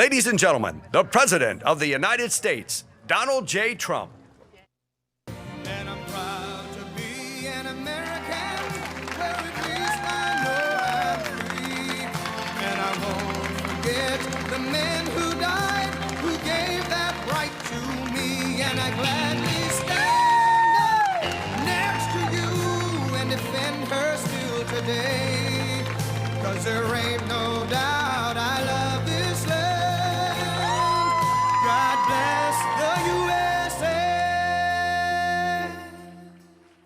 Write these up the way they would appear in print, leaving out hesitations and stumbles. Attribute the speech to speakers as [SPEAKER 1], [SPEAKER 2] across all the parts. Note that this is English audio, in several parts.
[SPEAKER 1] Ladies and gentlemen, the President of the United States, Donald J. Trump.
[SPEAKER 2] And I'm proud to be an American, where at least I know I'm free. And I won't forget the men who died, who gave that right to me. And I gladly stand up next to you and defend her still today. 'Cause there ain't no doubt I love this land. God bless the USA.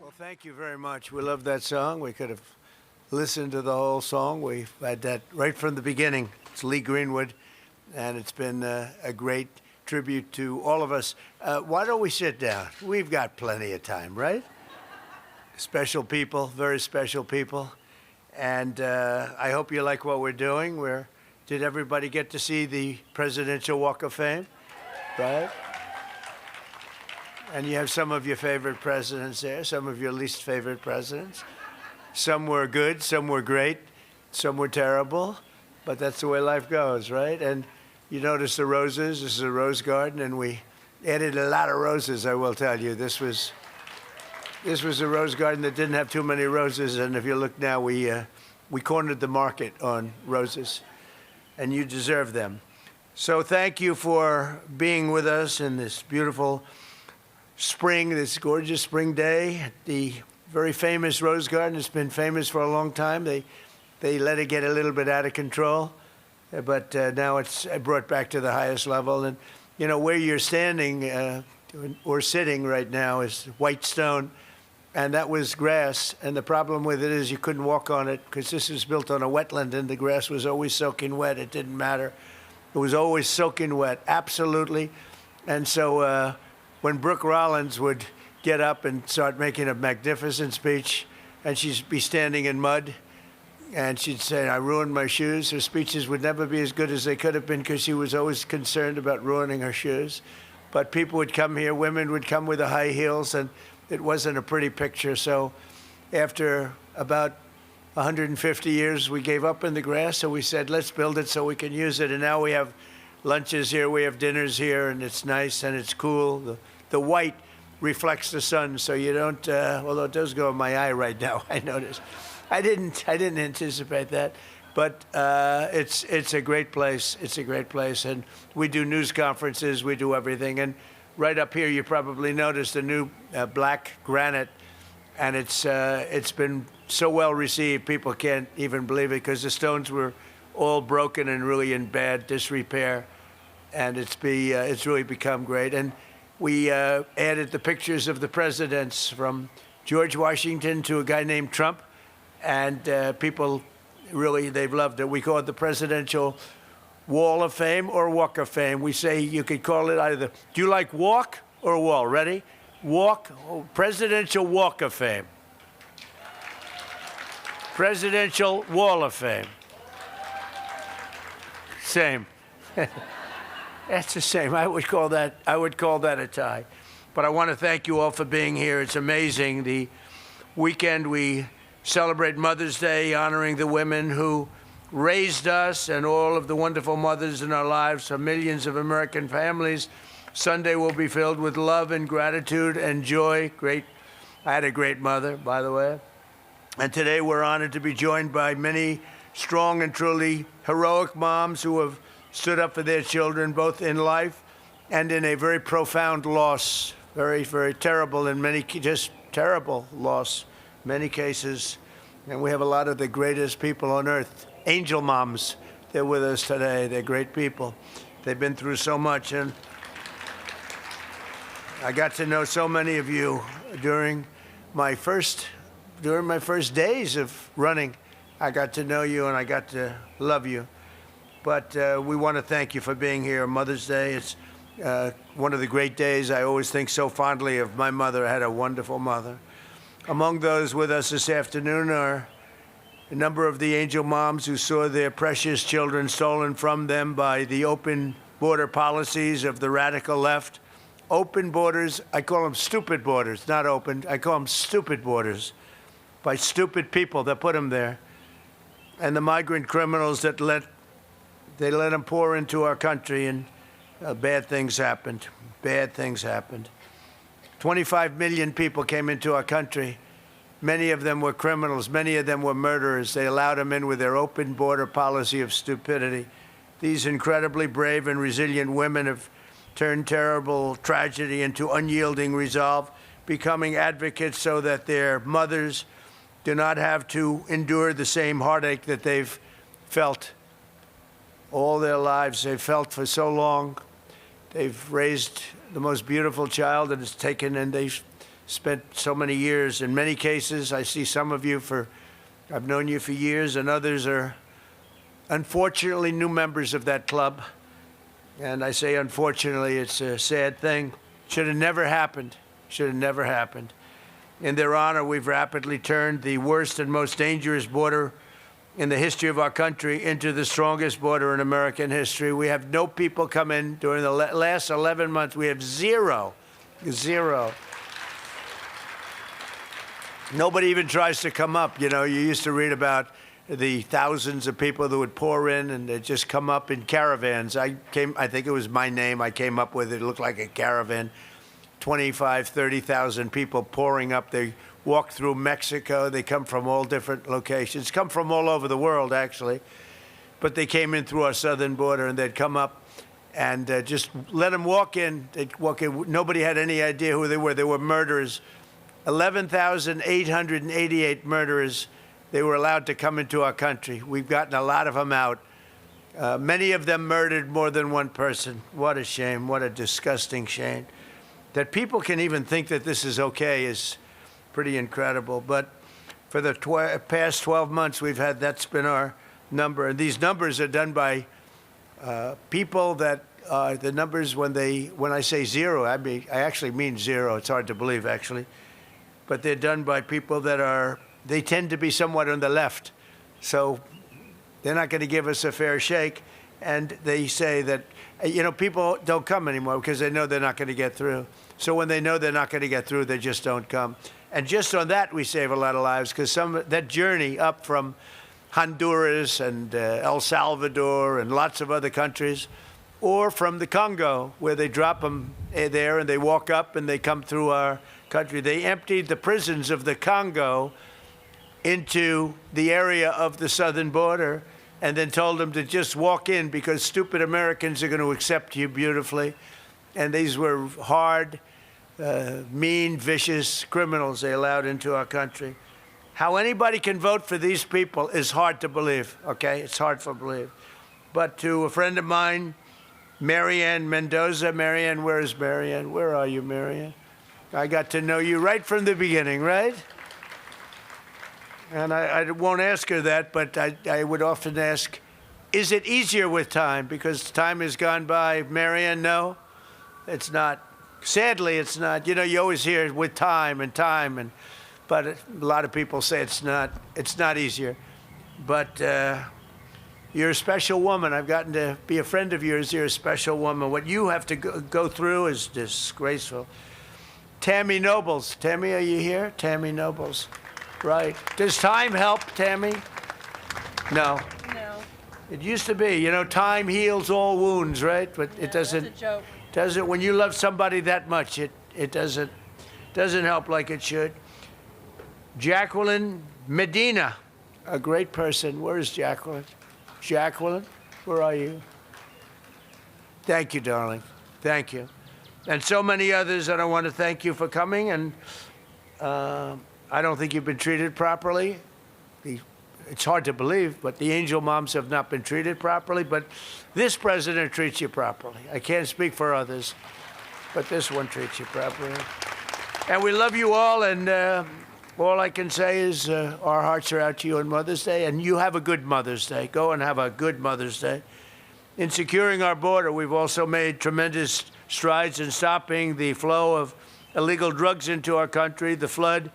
[SPEAKER 3] Well, thank you very much. We love that song. We could have listened to the whole song. We've had that right from the beginning. It's Lee Greenwood, and it's been a great tribute to all of us. Why don't we sit down? We've got plenty of time, right? Special people, very special people. And I hope you like what we're doing. Did everybody get to see the Presidential Walk of Fame? Right? And you have some of your favorite presidents there, some of your least favorite presidents. Some were good, some were great, some were terrible, but that's the way life goes, right? And you notice the roses. This is a rose garden, and we added a lot of roses, I will tell you. This was a rose garden that didn't have too many roses, and if you look now, we cornered the market on roses, and you deserve them. So thank you for being with us in this beautiful spring, this gorgeous spring day at the very famous rose garden. It's been famous for a long time. They let it get a little bit out of control, but now it's brought back to the highest level. And you know where you're standing or sitting right now is white stone. And that was grass, and the problem with it is you couldn't walk on it because this was built on a wetland, and the grass was always soaking wet. It didn't matter. It was always soaking wet, absolutely. And so when Brooke Rollins would get up and start making a magnificent speech, and she'd be standing in mud, and she'd say, "I ruined my shoes," her speeches would never be as good as they could have been because she was always concerned about ruining her shoes. But people would come here, women would come with the high heels, and it wasn't a pretty picture. So after about 150 years, we gave up in the grass. So we said, let's build it so we can use it. And now we have lunches here, we have dinners here, and it's nice and it's cool. The white reflects the sun, so you don't, although it does go in my eye right now, I noticed. I didn't anticipate that. But it's a great place. It's a great place. And we do news conferences, we do everything. And right up here, you probably noticed the new black granite, and it's been so well received, people can't even believe it because the stones were all broken and really in bad disrepair, and it's really become great. And we added the pictures of the presidents from George Washington to a guy named Trump, and people really, they've loved it. We call it the Presidential Wall of Fame or Walk of Fame. We say you could call it either. Do you like walk or wall? Ready? Walk. Presidential Walk of Fame. Presidential Wall of Fame. Same. That's the same. I would call that a tie. But I want to thank you all for being here. It's amazing. The weekend we celebrate Mother's Day, honoring the women who raised us and all of the wonderful mothers in our lives for millions of American families. Sunday will be filled with love and gratitude and joy. I had a great mother, by the way. And today we're honored to be joined by many strong and truly heroic moms who have stood up for their children, both in life and in a very profound loss. Very, very terrible in many, just terrible loss, many cases. And we have a lot of the greatest people on earth. Angel moms, they're with us today. They're great people. They've been through so much, and I got to know so many of you during my first days of running. I got to know you, and I got to love you. But we want to thank you for being here. Mother's Day, it's one of the great days. I always think so fondly of my mother. I had a wonderful mother. Among those with us this afternoon are a number of the angel moms who saw their precious children stolen from them by the open border policies of the radical left. Open borders, I call them stupid borders, not open. I call them stupid borders by stupid people that put them there. And the migrant criminals that let They let them pour into our country, and bad things happened. Bad things happened. 25 million people came into our country. Many of them were criminals. Many of them were murderers. They allowed them in with their open border policy of stupidity. These incredibly brave and resilient women have turned terrible tragedy into unyielding resolve, becoming advocates so that their mothers do not have to endure the same heartache that they've felt all their lives. They've felt for so long. They've raised the most beautiful child that it's taken, and they've spent so many years. In many cases, I see some of you I've known you for years, and others are unfortunately new members of that club. And I say unfortunately, it's a sad thing. Should have never happened. Should have never happened. In their honor, we've rapidly turned the worst and most dangerous border in the history of our country into the strongest border in American history. We have no people come in during the last 11 months. We have zero. Nobody even tries to come up. You know, you used to read about the thousands of people that would pour in, and they'd just come up in caravans. I think it was my name I came up with. It looked like a caravan. 25, 30,000 people pouring up. They walk through Mexico. They come from all different locations, come from all over the world, actually. But they came in through our southern border, and they'd come up and just let them walk in. They'd walk in. Nobody had any idea who they were. They were murderers. 11,888 murderers. They were allowed to come into our country. We've gotten a lot of them out. Many of them murdered more than one person. What a shame. What a disgusting shame. That people can even think that this is okay is pretty incredible. But for the past 12 months, that's been our number. And these numbers are done by people that the numbers, when I say zero, I actually mean zero. It's hard to believe, actually. But they're done by people they tend to be somewhat on the left. So they're not going to give us a fair shake. And they say that, people don't come anymore because they know they're not going to get through. So when they know they're not going to get through, they just don't come. And just on that, we save a lot of lives, because that journey up from Honduras and El Salvador and lots of other countries, or from the Congo, where they drop them there and they walk up and they come through our country. They emptied the prisons of the Congo into the area of the southern border and then told them to just walk in, because stupid Americans are going to accept you beautifully. And these were hard, mean, vicious criminals they allowed into our country. How anybody can vote for these people is hard to believe, okay? It's hard to believe. But to a friend of mine, Marianne Mendoza. Marianne, where is Marianne? Where are you, Marianne? I got to know you right from the beginning, right? And I won't ask her that, but I would often ask, is it easier with time? Because time has gone by. Marianne, no, it's not. Sadly, it's not. You always hear with time, but a lot of people say it's not easier. But you're a special woman. I've gotten to be a friend of yours. You're a special woman. What you have to go through is disgraceful. Tammy Nobles. Tammy, are you here? Tammy Nobles. Right. Does time help, Tammy? No.
[SPEAKER 4] No.
[SPEAKER 3] It used to be. Time heals all wounds, right? But it doesn't.
[SPEAKER 4] That's a joke.
[SPEAKER 3] Doesn't. When you love somebody that much, it doesn't help like it should. Jacqueline Medina, a great person. Where is Jacqueline? Jacqueline, where are you? Thank you, darling. Thank you. And so many others, and I want to thank you for coming. And I don't think you've been treated properly. It's hard to believe, but the angel moms have not been treated properly. But this president treats you properly. I can't speak for others, but this one treats you properly. And we love you all, and all I can say is our hearts are out to you on Mother's Day, and you have a good Mother's Day. Go and have a good Mother's Day. In securing our border, we've also made tremendous strides in stopping the flow of illegal drugs into our country. The flood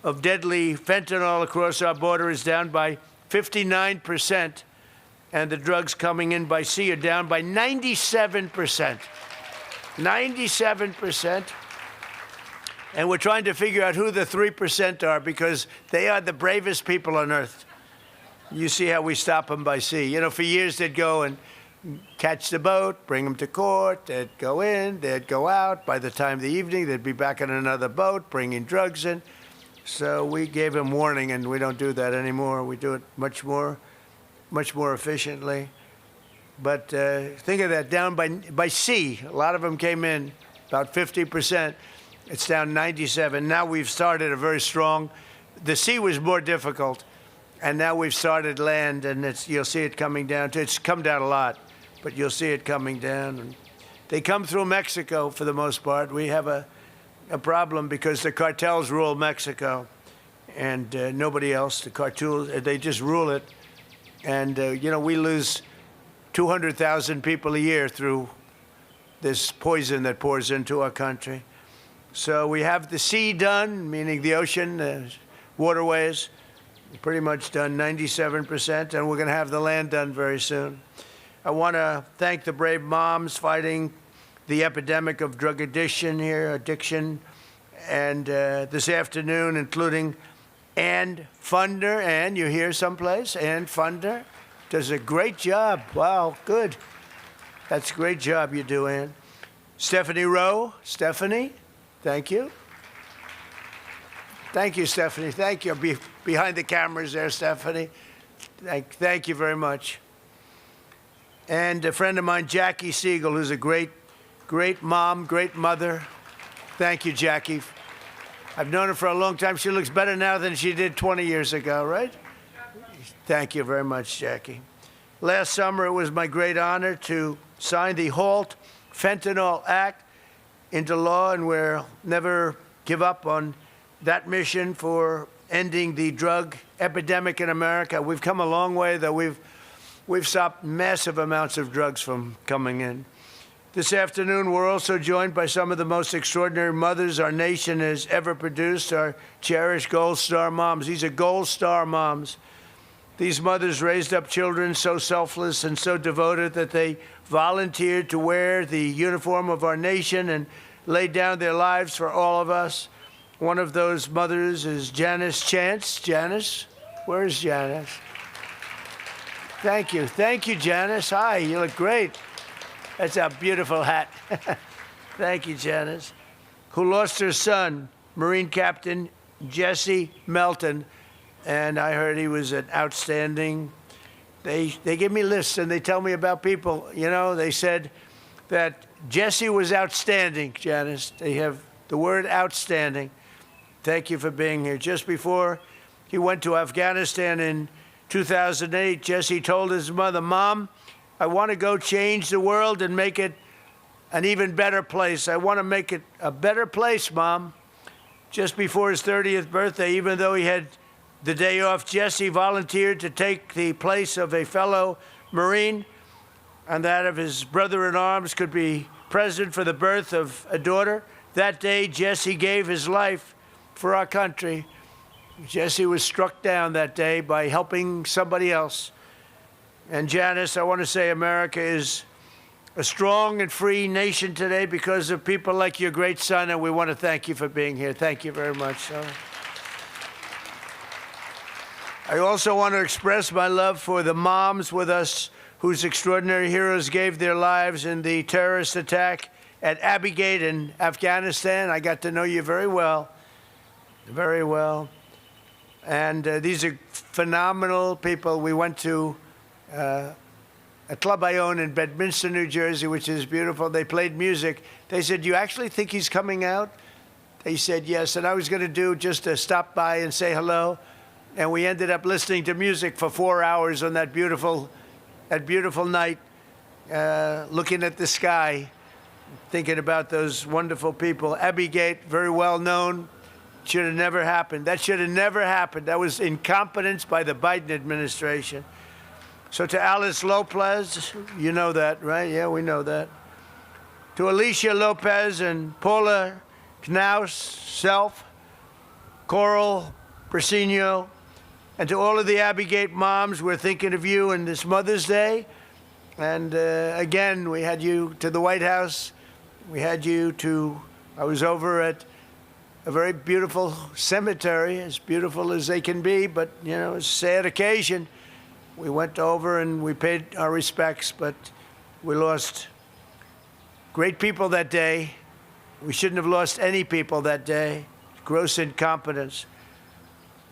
[SPEAKER 3] of deadly fentanyl across our border is down by 59%, and the drugs coming in by sea are down by 97%. 97%. And we're trying to figure out who the 3% are, because they are the bravest people on earth. You see how we stop them by sea. For years they'd go and catch the boat, bring them to court. They'd go in, they'd go out. By the time of the evening, they'd be back on another boat, bringing drugs in. So we gave them warning, and we don't do that anymore. We do it much more efficiently. But think of that, down by sea. A lot of them came in, about 50%. It's down 97. Now we've started a very strong. The sea was more difficult, and now we've started land, and you'll see it coming down. It's come down a lot, but you'll see it coming down. And they come through Mexico for the most part. We have a problem because the cartels rule Mexico, and nobody else. The cartels, they just rule it. And, we lose 200,000 people a year through this poison that pours into our country. So we have the sea done, meaning the ocean, waterways, pretty much done, 97%, and we're going to have the land done very soon. I want to thank the brave moms fighting the epidemic of drug addiction, and this afternoon, including Ann Funder. Ann, you're here someplace? Ann Funder does a great job. Wow, good. That's a great job you do, Ann. Stephanie Rowe. Stephanie, thank you. Thank you, Stephanie. Thank you. Behind the cameras there, Stephanie. Thank you very much. And a friend of mine, Jackie Siegel, who's a great mom, great mother. Thank you, Jackie. I've known her for a long time. She looks better now than she did 20 years ago, right? Thank you very much, Jackie. Last summer, it was my great honor to sign the Halt Fentanyl Act into law, and we'll never give up on that mission for ending the drug epidemic in America. We've come a long way, though. We've stopped massive amounts of drugs from coming in. This afternoon, we're also joined by some of the most extraordinary mothers our nation has ever produced, our cherished Gold Star moms. These are Gold Star moms. These mothers raised up children so selfless and so devoted that they volunteered to wear the uniform of our nation and laid down their lives for all of us. One of those mothers is Janice Chance. Janice, where is Janice? Thank you. Thank you, Janice. Hi, you look great. That's a beautiful hat. Thank you, Janice. Who lost her son, Marine Captain Jesse Melton, and I heard he was an outstanding. They give me lists and they tell me about people. They said that Jesse was outstanding, Janice. They have the word outstanding. Thank you for being here. Just before he went to Afghanistan in 2008, Jesse told his mother, "Mom, I want to go change the world and make it an even better place. I want to make it a better place, Mom." Just before his 30th birthday, even though he had the day off, Jesse volunteered to take the place of a fellow Marine, and that of his brother-in-arms could be present for the birth of a daughter. That day, Jesse gave his life for our country. Jesse was struck down that day by helping somebody else. And Janice, I want to say America is a strong and free nation today because of people like your great son, and we want to thank you for being here. Thank you very much. I also want to express my love for the moms with us whose extraordinary heroes gave their lives in the terrorist attack at Abbey Gate in Afghanistan. I got to know you very well, very well. And these are phenomenal people. We went to a club I own in Bedminster, New Jersey, which is beautiful. They played music. They said, "Do you actually think he's coming out?" They said, "Yes." And I was going to do just to stop by and say hello. And we ended up listening to music for 4 hours on that beautiful night, looking at the sky, thinking about those wonderful people. Abbey Gate, very well known. Should have never happened. That should have never happened. That was incompetence by the Biden administration. So to Alice Lopez, you know that, right? Yeah, we know that. To Alicia Lopez and Paula Knaus, Self, Coral Persino, and to all of the Abbey Gate moms, we're thinking of you on this Mother's Day. And again, we had you to the White House. We had you to, I was over at a very beautiful cemetery, as beautiful as they can be, but, it's a sad occasion. We went over and we paid our respects, but We lost great people that day. We shouldn't have lost any people that day. Gross incompetence.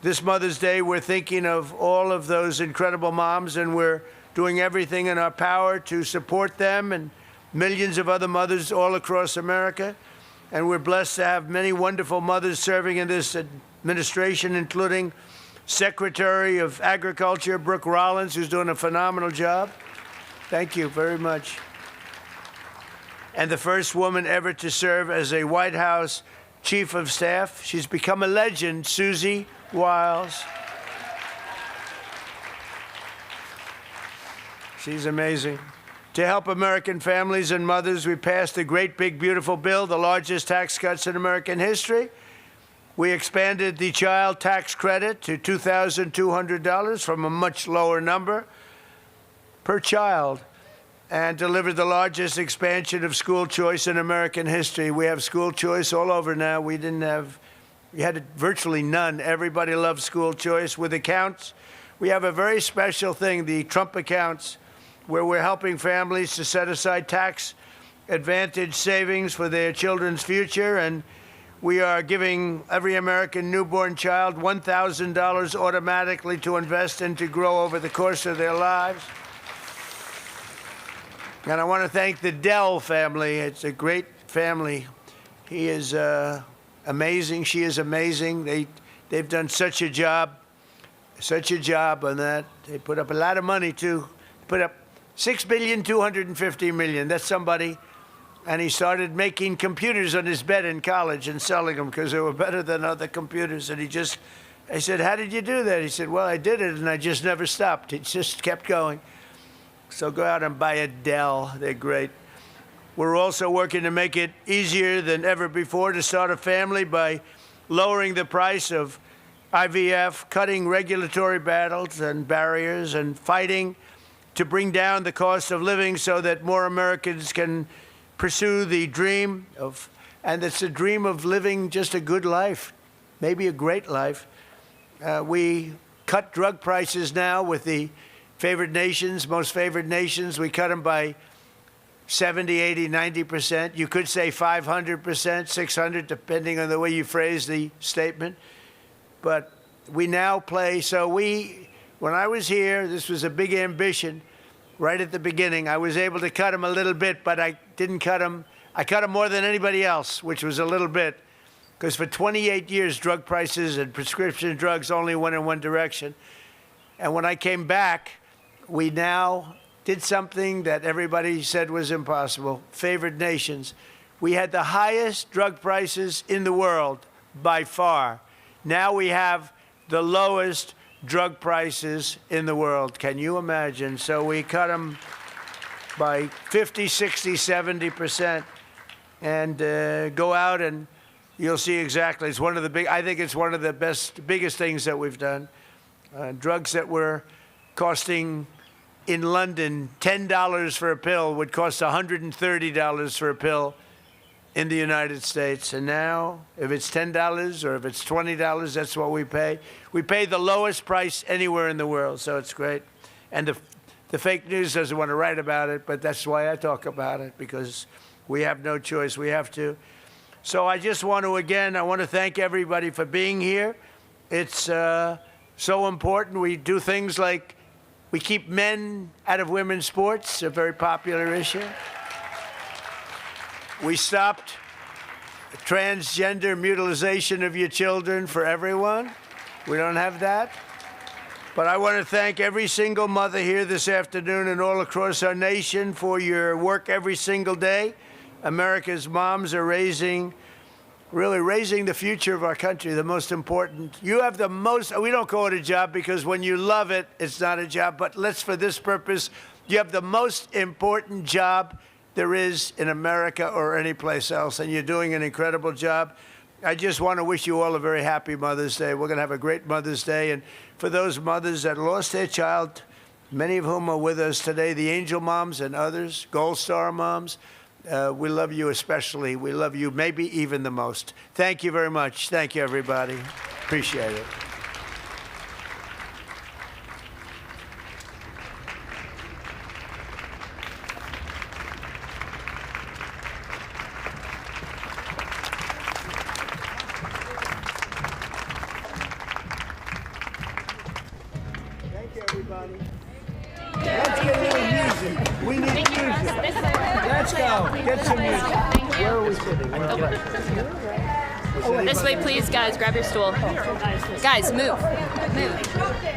[SPEAKER 3] This Mother's Day, we're thinking of all of those incredible moms, and we're doing everything in our power to support them and millions of other mothers all across America. And we're blessed to have many wonderful mothers serving in this administration, including Secretary of Agriculture, Brooke Rollins, who's doing a phenomenal job. Thank you very much. And the first woman ever to serve as a White House Chief of Staff. She's become a legend, Susie Wiles. She's amazing. To help American families and mothers, we passed a great, big, beautiful bill, the largest tax cuts in American history. We expanded the child tax credit to $2,200 from a much lower number per child, and delivered the largest expansion of school choice in American history. We have school choice all over now. We had virtually none. Everybody loves school choice. With accounts, we have a very special thing, the Trump accounts, where we're helping families to set aside tax advantage savings for their children's future. And we are giving every American newborn child $1,000 automatically to invest and to grow over the course of their lives. And I want to thank the Dell family. It's a great family. He is amazing. She is amazing. They've done such a job on that. They put up a lot of money, too. Put up $6.25 billion. That's somebody. And he started making computers on his bed in college and selling them because they were better than other computers. And I said, how did you do that? He said, well, I did it, and I just never stopped. It just kept going. So go out and buy a Dell. They're great. We're also working to make it easier than ever before to start a family by lowering the price of IVF, cutting regulatory battles and barriers, and fighting to bring down the cost of living so that more Americans can pursue the dream of, and it's a dream of living just a good life, maybe a great life. We cut drug prices now with the favored nations, most favored nations. We cut them by 70, 80, 90%. You could say 500%, 600, depending on the way you phrase the statement. But we now play, when I was here, this was a big ambition right at the beginning. I was able to cut them a little bit, but I didn't cut them. I cut them more than anybody else, which was a little bit, because for 28 years, drug prices and prescription drugs only went in one direction. And when I came back, we now did something that everybody said was impossible, favored nations. We had the highest drug prices in the world by far. Now we have the lowest drug prices in the world. Can you imagine? So we cut them by 50, 60, 70%, and go out and you'll see exactly. It's one of the I think it's one of the biggest things that we've done. Drugs that were costing in London $10 for a pill would cost $130 for a pill in the United States. And now, if it's $10 or if it's $20, that's what we pay. We pay the lowest price anywhere in the world, so it's great. And the fake news doesn't want to write about it, but that's why I talk about it, because we have no choice. We have to. So I just want to, again, I want to thank everybody for being here. It's so important. We do things like we keep men out of women's sports, a very popular issue. We stopped transgender mutilization of your children for everyone. We don't have that. But I want to thank every single mother here this afternoon and all across our nation for your work every single day. America's moms are really raising the future of our country, the most important. You have the most, we don't call it a job because when you love it, it's not a job, but for this purpose, you have the most important job there is in America or any place else, and you're doing an incredible job. I just want to wish you all a very happy Mother's Day. We're going to have a great Mother's Day, and for those mothers that lost their child, many of whom are with us today, the angel moms and others, Gold Star moms, we love you especially. We love you maybe even the most. Thank you very much. Thank you, everybody. Appreciate it. everybody. Let's get a little music. We need music. Let's go. Get some music. Where are we sitting?
[SPEAKER 4] This way, please, guys. Grab your stool. Guys, move. Move.